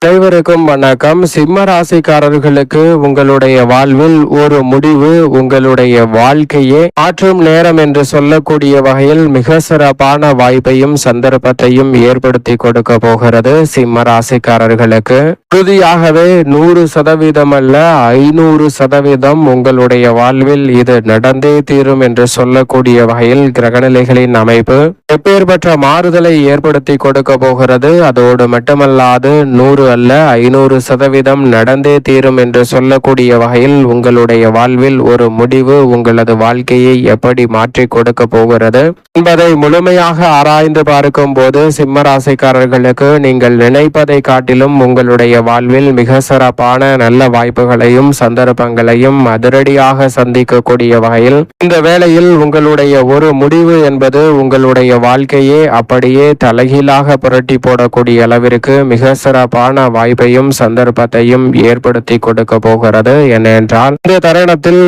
அனைவருக்கும் வணக்கம். சிம்ம ராசிக்காரர்களுக்கு உங்களுடைய வாழ்வில் ஒரு முடிவு உங்களுடைய வாழ்க்கையே மாற்றும் நேரம் என்று சொல்லக்கூடிய வகையில் மிக சிறப்பான வாய்ப்பையும் சந்தர்ப்பத்தையும் ஏற்படுத்தி கொடுக்க போகிறது. சிம்ம ராசிக்காரர்களுக்கு உறுதியாகவே 100% அல்ல 500% உங்களுடைய வாழ்வில் இது நடந்தே தீரும் என்று சொல்லக்கூடிய வகையில் கிரகநிலைகளின் அமைப்பு எப்பேற்பட்ட மாறுதலை ஏற்படுத்தி கொடுக்க போகிறது. அதோடு மட்டுமல்லாது 100 அல்ல 500% நடந்தே தீரும் என்று சொல்லக்கூடிய வகையில் உங்களுடைய வாழ்வில் ஒரு முடிவு உங்களது வாழ்க்கையை எப்படி மாற்றி கொடுக்க போகிறது என்பதை முழுமையாக ஆராய்ந்து பார்க்கும் போது சிம்ம ராசிக்காரர்களுக்கு நீங்கள் நினைப்பதை காட்டிலும் உங்களுடைய வாழ்வில் மிக சிறப்பான நல்ல வாய்ப்புகளையும் சந்தர்ப்பங்களையும் அதிரடியாக சந்திக்கக்கூடிய வகையில் இந்த வேளையில் உங்களுடைய ஒரு முடிவு என்பது உங்களுடைய வாழ்க்கையே அப்படியே தலைகீழாக புரட்டி போடக்கூடிய அளவிற்கு மிக சிறப்பான வாய்ப்பையும் சந்தர்ப்பத்தையும் ஏற்படுத்தி கொடுக்க போகிறது. ஏனென்றால் இந்த தருணத்தில்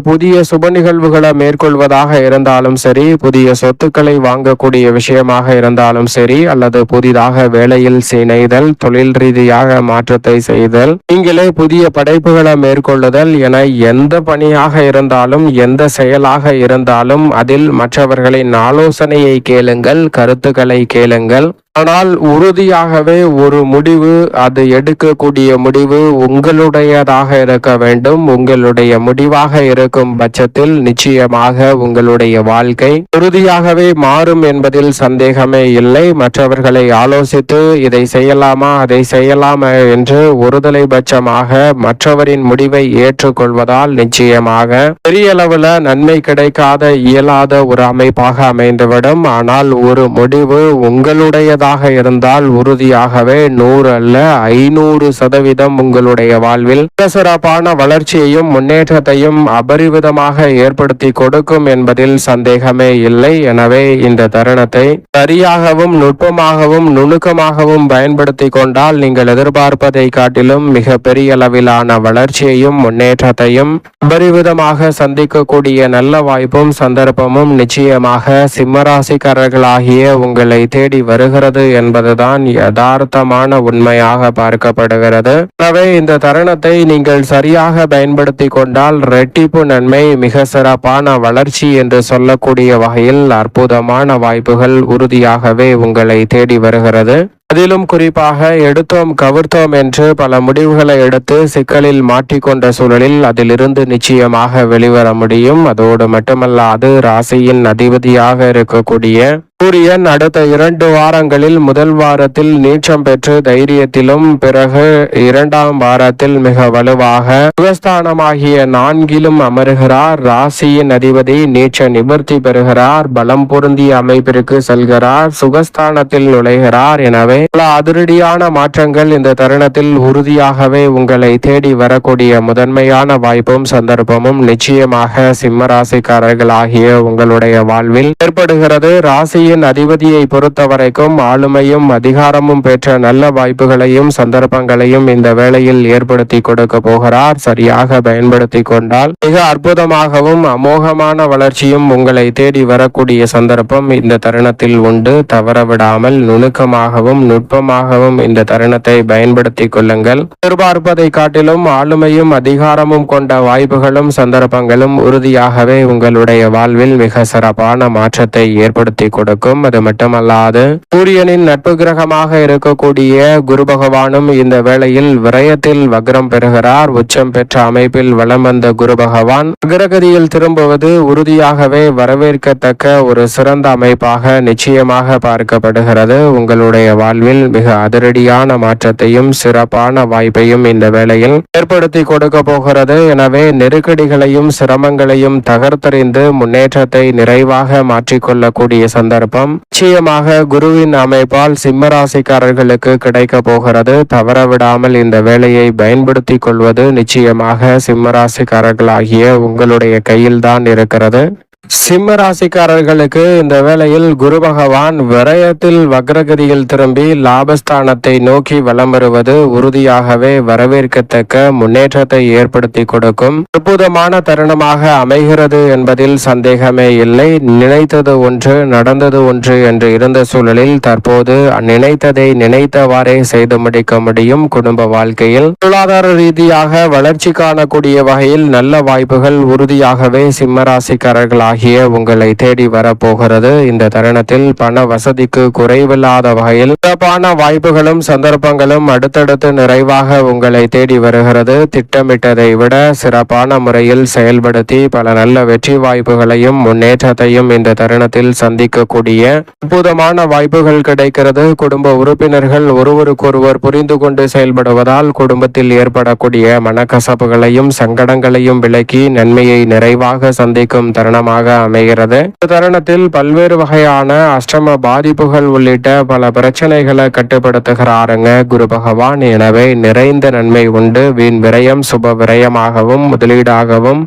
புதிய சுப நிகழ்வுகளை மேற்கொள்வதாக இருந்தாலும் சரி, புதிய சொத்துக்களை வாங்கக்கூடிய விஷயமாக இருந்தாலும் சரி, அல்லது புதிதாக வேலையில் இணைதல், தொழில் ரீதியாக மாற்றத்தை செய்தல், நீங்களே புதிய படைப்புகளை மேற்கொள்ளுதல் என எந்த பணியாக இருந்தாலும் எந்த செயலாக இருந்தாலும் அதில் மற்றவர்களின் ஆலோசனையை கேளுங்கள், கருத்துக்களை கேளுங்கள். ஆனால் உறுதியாகவே ஒரு முடிவு, அது எடுக்கக்கூடிய முடிவு உங்களுடையதாக இருக்க வேண்டும். உங்களுடைய முடிவாக இருக்கும் பட்சத்தில் நிச்சயமாக உங்களுடைய வாழ்க்கை உறுதியாகவே மாறும் என்பதில் சந்தேகமே இல்லை. மற்றவர்களை ஆலோசித்து இதை செய்யலாமா அதை செய்யலாமா என்று ஒருதலை பட்சமாக மற்றவரின் முடிவை ஏற்றுக்கொள்வதால் நிச்சயமாக பெரிய அளவுல நன்மை கிடைக்காத இயலாத ஒரு அமைப்பாக அமைந்துவிடும். ஆனால் ஒரு முடிவு உங்களுடையதாக இருந்தால் உறுதியாகவே 100 அல்ல 500% உங்களுடைய வாழ்வில் சிறப்பான வளர்ச்சியையும் முன்னேற்றத்தையும் அபரிவிதமாக ஏற்படுத்தி கொடுக்கும் என்பதில் சந்தேகமே இல்லை. எனவே இந்த தருணத்தை சரியாகவும் நுட்பமாகவும் நுணுக்கமாகவும் பயன்படுத்தி கொண்டால் நீங்கள் எதிர்பார்ப்பதை காட்டிலும் மிக பெரிய அளவிலான வளர்ச்சியையும் முன்னேற்றத்தையும் அபரிவிதமாக சந்திக்கக்கூடிய நல்ல வாய்ப்பும் சந்தர்ப்பமும் நிச்சயமாக சிம்மராசிக்காரர்களாகிய உங்களை தேடி வருகிறது என்பதுதான் யதார்த்தமான உண்மையாக பார்க்கப்படுகிறது. எனவே இந்த தருணத்தை நீங்கள் சரியாக பயன்படுத்தி கொண்டால் ரெட்டிப்பு நன்மை, மிக சிறப்பான வளர்ச்சி என்று சொல்லக்கூடிய வகையில் அற்புதமான வாய்ப்புகள் உறுதியாகவே உங்களை தேடி வருகிறது. அதிலும் குறிப்பாக எடுத்தோம் கவிர்த்தோம் என்று பல முடிவுகளை எடுத்து சிக்கலில் மாட்டிக்கொண்ட சூழலில் அதிலிருந்து நிச்சயமாக வெளிவர முடியும். அதோடு மட்டுமல்லாது ராசியின் அதிபதியாக இருக்கக்கூடிய சூரியன் அடுத்த 2 வாரங்களில் முதல் வாரத்தில் நீச்சம் பெற்று தைரியத்திலும், பிறகு 2ஆம் வாரத்தில் மிக வலுவாக சுகஸ்தானமாகிய 4லும் அமருகிறார். ராசியின் அதிபதி நீச்ச நிவர்த்தி பெறுகிறார், பலம் பொருந்திய அமைப்பிற்கு செல்கிறார், சுகஸ்தானத்தில் நுழைகிறார். எனவே பல அதிரடியான மாற்றங்கள் இந்த தருணத்தில் உறுதியாகவே உங்களை தேடி வரக்கூடிய முதன்மையான வாய்ப்பும் சந்தர்ப்பமும் நிச்சயமாக சிம்ம ராசிக்காரர்கள் ஆகிய உங்களுடைய வாழ்வில் ஏற்படுகிறது. ராசியின் அதிபதியை பொறுத்த வரைக்கும் ஆளுமையும் அதிகாரமும் பெற்ற நல்ல வாய்ப்புகளையும் சந்தர்ப்பங்களையும் இந்த வேளையில் ஏற்படுத்தி கொடுக்க போகிறார். சரியாக பயன்படுத்தி கொண்டால் மிக அற்புதமாகவும் அமோகமான வளர்ச்சியும் உங்களை தேடி வரக்கூடிய சந்தர்ப்பம் இந்த தருணத்தில் உண்டு. தவறவிடாமல் நுணுக்கமாகவும் நுட்பமாகவும் இந்த தருணத்தை பயன்படுத்தி கொள்ளுங்கள். எதிர்பார்ப்பதை காட்டிலும் ஆளுமையும் அதிகாரமும் கொண்ட வாய்ப்புகளும் சந்தர்ப்பங்களும் உறுதியாகவே உங்களுடைய வாழ்வில் மிக சிறப்பான மாற்றத்தை ஏற்படுத்தி கொடுக்கும். அது மட்டுமல்லாது சூரியனின் நட்பு கிரகமாக இருக்கக்கூடிய குரு பகவானும் இந்த வேளையில் விரயத்தில் வக்ரம் பெறுகிறார். உச்சம் பெற்ற அமைப்பில் வலம் வந்த குரு பகவான் அக்ரகதியில் திரும்புவது உறுதியாகவே வரவேற்கத்தக்க ஒரு சிறந்த அமைப்பாக நிச்சயமாக பார்க்கப்படுகிறது. உங்களுடைய வாழ்வில் மிக அதிரடியான மாற்றத்தையும் சிறப்பான வாய்ப்பையும் இந்த வேளையில் ஏற்படுத்தி கொடுக்க போகிறது. எனவே நெருக்கடிகளையும் சிரமங்களையும் தகர்த்தறிந்து முன்னேற்றத்தை நிறைவாக மாற்றிக்கொள்ளக்கூடிய சந்தர்ப்பம் நிச்சயமாக குருவின் அமைப்பால் சிம்மராசிக்காரர்களுக்கு கிடைக்க போகிறது. தவறவிடாமல் இந்த வேலையை பயன்படுத்தி கொள்வது நிச்சயமாக சிம்மராசிக்காரர்களாகிய உங்களுடைய கையில்தான் இருக்கிறது. சிம்ம ராசிக்காரர்களுக்கு இந்த வேளையில் குரு பகவான் விரயத்தில் வக்ரகதியில் திரும்பி லாபஸ்தானத்தை நோக்கி வலம் வருவது உறுதியாகவே வரவேற்கத்தக்க முன்னேற்றத்தை ஏற்படுத்தி கொடுக்கும் அற்புதமான தருணமாக அமைகிறது என்பதில் சந்தேகமே இல்லை. நினைத்தது ஒன்று நடந்தது ஒன்று என்று இருந்த சூழலில் தற்போது நினைத்ததை நினைத்தவாறே செய்து முடிக்க முடியும். குடும்ப வாழ்க்கையில் பொருளாதார ரீதியாக வளர்ச்சி காணக்கூடிய வகையில் நல்ல வாய்ப்புகள் உறுதியாகவே சிம்ம ராசிக்காரர்களாக உங்களை தேடி வரப்போகிறது. இந்த தருணத்தில் பண வசதிக்கு குறைவில்லாத வகையில் சிறப்பான வாய்ப்புகளும் சந்தர்ப்பங்களும் அடுத்தடுத்து நிறைவாக உங்களை தேடி வருகிறது. திட்டமிட்டதை விட சிறப்பான முறையில் செயல்படுத்தி பல நல்ல வெற்றி வாய்ப்புகளையும் முன்னேற்றத்தையும் இந்த தருணத்தில் சந்திக்கக்கூடிய அற்புதமான வாய்ப்புகள் கிடைக்கிறது. குடும்ப உறுப்பினர்கள் ஒருவருக்கொருவர் புரிந்து கொண்டு செயல்படுவதால் குடும்பத்தில் ஏற்படக்கூடிய மனக்கசப்புகளையும் சங்கடங்களையும் விலக்கி நன்மையை நிறைவாக சந்திக்கும் தருணமாக அமைகிறது. இந்த தருணத்தில் பல்வேறு வகையான அஷ்டம பாதிப்புகள் உள்ளிட்ட பல பிரச்சனைகளை கட்டுப்படுத்துகிறாருங்க குரு பகவான். எனவே நிறைந்த நன்மை உண்டு. வீண் விரயம் சுப விரயமாகவும் முதலீடாகவும்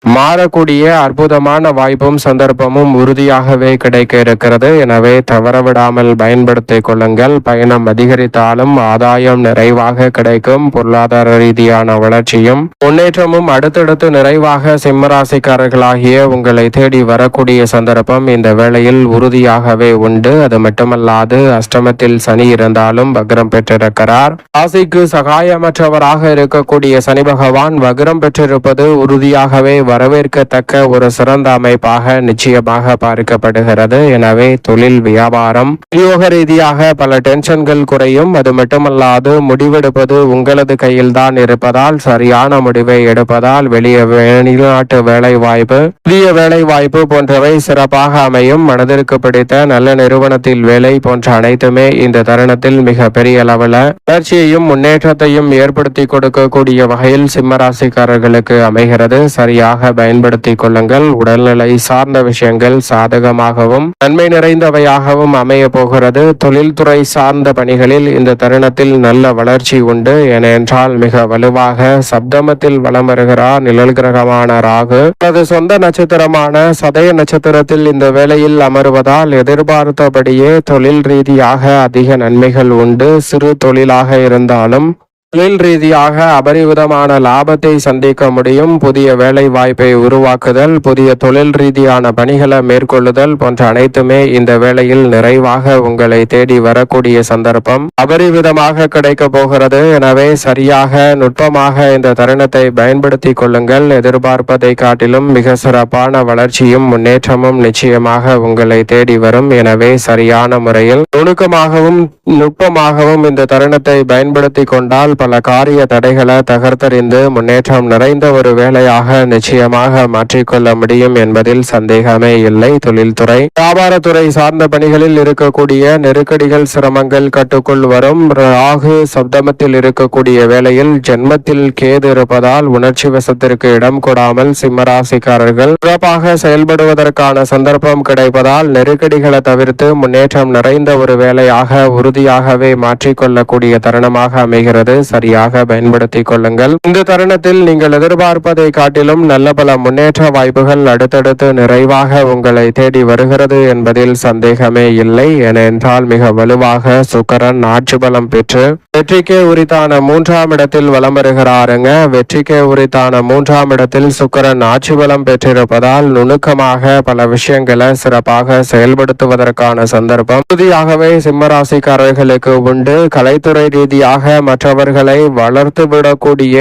மாறக்கூடிய அற்புதமான வாய்ப்பும் சந்தர்ப்பமும் உறுதியாகவே கிடைக்க இருக்கிறது. எனவே தவறவிடாமல் பயன்படுத்திக் கொள்ளுங்கள். பயணம் அதிகரித்தாலும் ஆதாயம் நிறைவாக கிடைக்கும். பொருளாதார ரீதியான வளர்ச்சியும் முன்னேற்றமும் அடுத்தடுத்து நிறைவாக சிம்மராசிக்காரர்களாகிய உங்களை தேடி வரக்கூடிய சந்தர்ப்பம் இந்த வேளையில் உறுதியாகவே உண்டு. அது மட்டுமல்லாது அஷ்டமத்தில் சனி இருந்தாலும் வக்ரம் பெற்றிருக்கிறார். ராசிக்கு சகாயமற்றவராக இருக்கக்கூடிய சனி பகவான் வக்ரம் பெற்றிருப்பது உறுதியாகவே வரவேற்கத்தக்க ஒரு சிறந்த அமைப்பாக நிச்சயமாக பார்க்கப்படுகிறது. எனவே தொழில் வியாபாரம் உத்தியோக ரீதியாக பல டென்ஷன்கள் குறையும். அது மட்டுமல்லாது முடிவெடுப்பது உங்களது கையில் தான் இருப்பதால் சரியான முடிவை எடுப்பதால் வெளிநாட்டு வேலை வாய்ப்பு புதிய வேலை வாய்ப்பு போன்றவை சிறப்பாக அமையும். மனதிற்கு பிடித்த நல்ல நிறுவனத்தில் வேலை போன்ற அனைத்துமே இந்த தருணத்தில் மிக பெரிய அளவில் வளர்ச்சியையும் முன்னேற்றத்தையும் ஏற்படுத்தி கொடுக்கக்கூடிய வகையில் சிம்மராசிக்காரர்களுக்கு அமைகிறது. சரியாக பயன்படுத்திக் கொள்ளுங்கள். உடல்நிலை சார்ந்த விஷயங்கள் சாதகமாகவும் நன்மை நிறைந்தவையாகவும் அமைய போகிறது. தொழில்துறை சார்ந்த பணிகளில் இந்த தருணத்தில் நல்ல வளர்ச்சி உண்டு. ஏனென்றால் மிக வலுவாக சப்தமத்தில் வலம் வருகிறார் நிழல் கிரகமான ராகு. தனது சொந்த நட்சத்திரமான சதய நட்சத்திரத்தில் இந்த வேளையில் அமர்வதால் எதிர்பார்த்தபடியே தொழில் ரீதியாக அதிக நன்மைகள் உண்டு. சிறு தொழிலாக இருந்தாலும் தொழில் ரீதியாக அபரிவிதமான லாபத்தை சந்திக்க முடியும். புதிய வேலை வாய்ப்பை உருவாக்குதல், புதிய தொழில் ரீதியான பணிகளை மேற்கொள்ளுதல் போன்ற அனைத்துமே இந்த வேளையில் நிறைவாக உங்களை தேடி வரக்கூடிய சந்தர்ப்பம் அபரிவிதமாக கிடைக்க போகிறது. எனவே சரியாக நுட்பமாக இந்த தருணத்தை பயன்படுத்தி கொள்ளுங்கள். எதிர்பார்ப்பதை காட்டிலும் மிக சிறப்பான வளர்ச்சியும் முன்னேற்றமும் நிச்சயமாக உங்களை தேடி வரும். எனவே சரியான முறையில் நுணுக்கமாகவும் நுட்பமாகவும் இந்த தருணத்தை பயன்படுத்தி கொண்டால் பல காரிய தடைகளை தகர்த்தறிந்து முன்னேற்றம் நிறைந்த ஒரு வேலையாக நிச்சயமாக மாற்றிக்கொள்ள முடியும் என்பதில் சந்தேகமே இல்லை. தொழில்துறை வியாபாரத்துறை சார்ந்த பணிகளில் இருக்கக்கூடிய நெருக்கடிகள் சிரமங்கள் கட்டுக்குள் வரும். ராகு சப்தமத்தில் இருக்கக்கூடிய வேளையில் ஜென்மத்தில் கேது இருப்பதால் உணர்ச்சி வசத்திற்கு இடம் கொடாமல் சிம்மராசிக்காரர்கள் சிறப்பாக செயல்படுவதற்கான சந்தர்ப்பம் கிடைப்பதால் நெருக்கடிகளை தவிர்த்து முன்னேற்றம் நிறைந்த ஒரு வேலையாக உறுதியாகவே மாற்றிக்கொள்ளக்கூடிய தருணமாக அமைகிறது. சரியாக பயன்படுத்திக் கொள்ளுங்கள். இந்த தருணத்தில் நீங்கள் எதிர்பார்ப்பதை காட்டிலும் நல்ல பல முன்னேற்ற வாய்ப்புகள் அடுத்தடுத்து நிறைவாக உங்களை தேடி வருகிறது என்பதில் சந்தேகமே இல்லை. ஏனென்றால் மிக வலுவாக சுக்கிரன் ஆட்சி பலம் பெற்று வெற்றிக்கே உரித்தான 3ஆம் இடத்தில் வலம் வருகிறாருங்க. வெற்றிக்கே உரித்தான 3ஆம் இடத்தில் சுக்கிரன் ஆட்சி பலம் பெற்றிருப்பதால் நுணுக்கமாக பல விஷயங்களை சிறப்பாக செயல்படுத்துவதற்கான சந்தர்ப்பம் உறுதியாகவே சிம்மராசிக்காரர்களுக்கு உண்டு. கலைத்துறை ரீதியாக மற்றவர்களை வளர்த்து விடக்கூடிய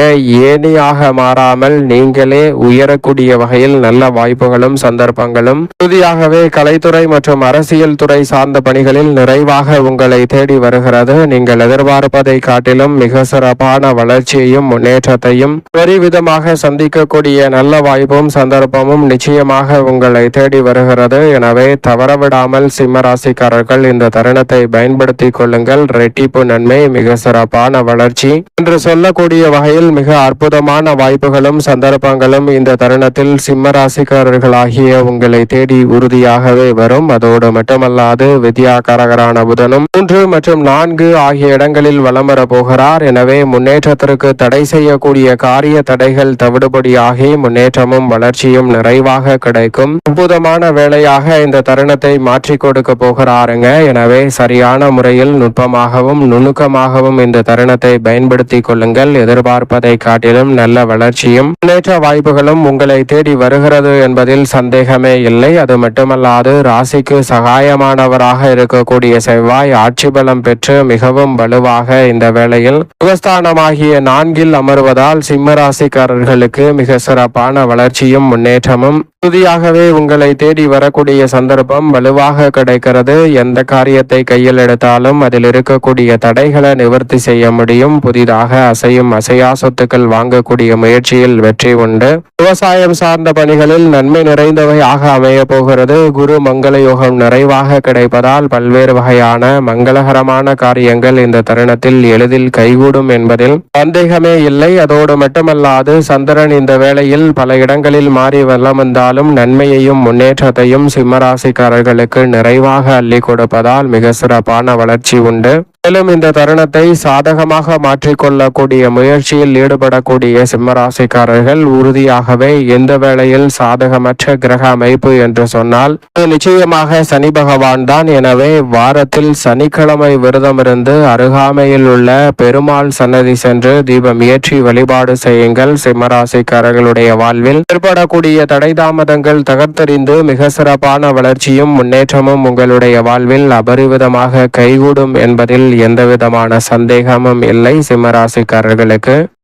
ஏணியாக மாறாமல் நீங்களே உயரக்கூடிய வகையில் நல்ல வாய்ப்புகளும் சந்தர்ப்பங்களும் உறுதியாகவே கலைத்துறை மற்றும் அரசியல் துறை சார்ந்த பணிகளில் நிறைவாக உங்களை தேடி வருகிறது. நீங்கள் எதிர்பார்ப்பதை காட்டிலும் மிக சிறப்பான வளர்ச்சியையும் முன்னேற்றத்தையும் பெருவிதமாக சந்திக்கக்கூடிய நல்ல வாய்ப்பும் சந்தர்ப்பமும் நிச்சயமாக உங்களை தேடி வருகிறது. எனவே தவறவிடாமல் சிம்மராசிக்காரர்கள் இந்த தருணத்தை பயன்படுத்திக் கொள்ளுங்கள். ரெட்டிப்பு நன்மை, மிக சிறப்பான வளர்ச்சி வளர்ச்சி என்று சொல்லக்கூடிய வகையில் மிக அற்புதமான வாய்ப்புகளும் சந்தர்ப்பங்களும் இந்த தருணத்தில் சிம்ம ராசிக்காரர்களாகிய உங்களை தேடி உறுதியாகவே வரும். அதோடு மட்டுமல்லாது வித்யாகாரகரான புதனும் 3 மற்றும் 4 ஆகிய இடங்களில் வலம் வர போகிறார். எனவே முன்னேற்றத்திற்கு தடை செய்யக்கூடிய காரிய தடைகள் தவிடுபடியாகி முன்னேற்றமும் வளர்ச்சியும் நிறைவாக கிடைக்கும். அற்புதமான வேளையாக இந்த தருணத்தை மாற்றி கொடுக்க போகிறாருங்க. எனவே சரியான முறையில் நுட்பமாகவும் நுணுக்கமாகவும் இந்த தருணத்தை பயன்படுத்தி கொள்ளுங்கள். எதிர்பார்ப்பதை காட்டிலும் நல்ல வளர்ச்சியும் முன்னேற்ற வாய்ப்புகளும் உங்களை தேடி வருகிறது என்பதில் சந்தேகமே இல்லை. அது மட்டுமல்லாது ராசிக்கு சகாயமானவராக இருக்கக்கூடிய செவ்வாய் ஆட்சி பலம் பெற்று மிகவும் வலுவாக இந்த வேளையில் சுகஸ்தானமாகிய 4 அமர்வதால் சிம்ம ராசிக்காரர்களுக்கு மிக சிறப்பான வளர்ச்சியும் முன்னேற்றமும் உறுதியாகவே உங்களை தேடி வரக்கூடிய சந்தர்ப்பம் வலுவாக கிடைக்கிறது. எந்த காரியத்தை கையில் எடுத்தாலும் அதில் இருக்கக்கூடிய தடைகளை நிவர்த்தி செய்ய முடியும். புதிதாக அசையும் அசையா சொத்துக்கள் வாங்கக்கூடிய முயற்சியில் வெற்றி உண்டு. விவசாயம் சார்ந்த பணிகளில் நன்மை நிறைந்தவையாக அமைய போகிறது. குரு மங்கள யோகம் நிறைவாக கிடைப்பதால் பல்வேறு வகையான மங்களகரமான காரியங்கள் இந்த தருணத்தில் எளிதில் கைகூடும் என்பதில் சந்தேகமே இல்லை. அதோடு மட்டுமல்லாது சந்திரன் இந்த வேளையில் பல இடங்களில் மாறி வலம் வந்தாலும் நன்மையையும் முன்னேற்றத்தையும் சிம்மராசிக்காரர்களுக்கு நிறைவாக அள்ளி கொடுப்பதால் மிக சிறப்பான வளர்ச்சி உண்டு. மேலும் இந்த தருணத்தை சாதகமாக மாற்றிக்கொள்ளக்கூடிய முயற்சியில் ஈடுபடக்கூடிய சிம்மராசிக்காரர்கள் உறுதியாகவே எந்த வேளையில் சாதகமற்ற கிரக அமைப்பு என்று சொன்னால் நிச்சயமாக சனி பகவான் தான். எனவே வாரத்தில் சனிக்கிழமை விரதமிருந்து அருகாமையில் உள்ள பெருமாள் சன்னதி சென்று தீபம் ஏற்றி வழிபாடு செய்யுங்கள். சிம்மராசிக்காரர்களுடைய வாழ்வில் ஏற்படக்கூடிய தடை தாமதங்கள் தகர்த்தெறிந்து மிக சிறப்பான வளர்ச்சியும் முன்னேற்றமும் உங்களுடைய வாழ்வில் அபரிவிதமாக கைகூடும் என்பதில் எந்தவிதமான சந்தேகமும் இல்லை. சிம்மராசிக்காரர்களுக்கு